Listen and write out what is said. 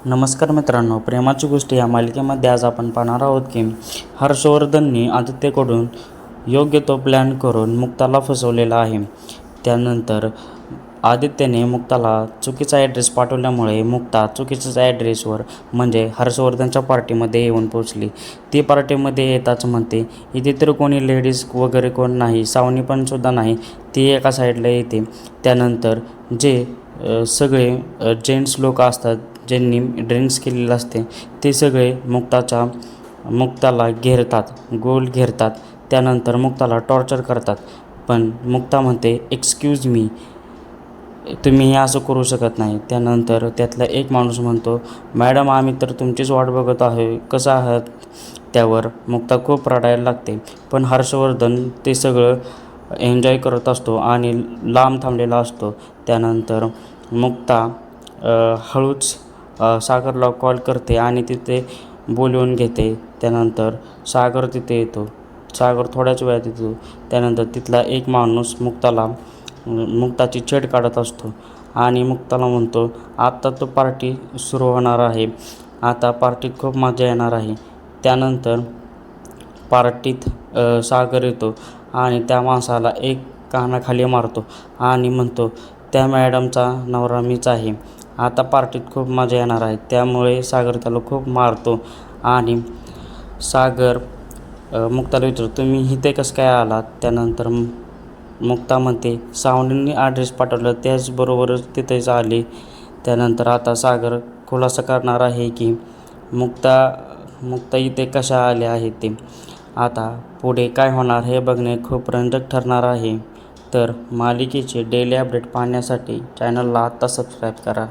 नमस्कार मित्रांनो, प्रेमाची गोष्टी या मालिकेमध्ये आज आपण पाहणार आहोत की हर्षवर्धनने आदित्यकडून योग्य तो प्लॅन करून मुक्ताला फसवलेला आहे. त्यानंतर आदित्यने मुक्ताला चुकीचा ॲड्रेस पाठवल्यामुळे मुक्ता चुकीच्याच ॲड्रेसवर म्हणजे हर्षवर्धनच्या पार्टीमध्ये येऊन पोचली. ती पार्टीमध्ये येताच म्हणते, इथे तर कोणी लेडीज वगैरे कोण नाही, सावनी पण सुद्धा नाही. ती एका साईडला येते. त्यानंतर जे सगळे जेंट्स लोक असतात ज्यांनी ड्रिंक्स केलेलं असते ते सगळे मुक्ताला घेरतात, गोल घेरतात. त्यानंतर मुक्ताला टॉर्चर करतात. पण मुक्ता म्हणते, एक्सक्यूज मी, तुम्ही हे असं करू शकत नाही. त्यानंतर त्यातला एक माणूस म्हणतो, मॅडम आम्ही तर तुमचीच वाट बघत आहे, कसं आहात. त्यावर मुक्ता खूप रडायला लागते. पण हर्षवर्धन ते सगळं एन्जॉय करत असतो आणि लांब थांबलेला असतो. त्यानंतर मुक्ता हळूच सागरला कॉल करते आणि तिथे बोलवून घेते. त्यानंतर सागर तिथे येतो. सागर थोड्याच वेळात येतो. त्यानंतर तिथला एक माणूस मुक्ताची छेड काढत असतो आणि मुक्ताला म्हणतो, आत्ता तो पार्टी सुरू होणार आहे, आता पार्टीत खूप मजा येणार आहे. त्यानंतर पार्टीत सागर येतो आणि त्या माणसाला एक कानाखाली मारतो आणि म्हणतो, त्या मॅडमचा नवरा मीच आहे, आता पार्टीत खूप मजा येणार आहे. त्यामुळे सागर त्याला खूप मारतो आणि सागर मुक्ताला विचारतो, तुम्ही इथे कसं काय आलात. त्यानंतर मुक्ता म्हणते, सावनींनी ॲड्रेस पाठवलं त्याचबरोबरच तिथेच आले. त्यानंतर आता सागर खुलासा करणार आहे की मुक्ता इथे कशा आल्या आहेत ते. आता पुढे काय होणार हे बघणे खूप रंजक ठरणार आहे. तर मालिकेचे डेली अपडेट पाहण्यासाठी चॅनलला आत्ता सबस्क्राईब करा.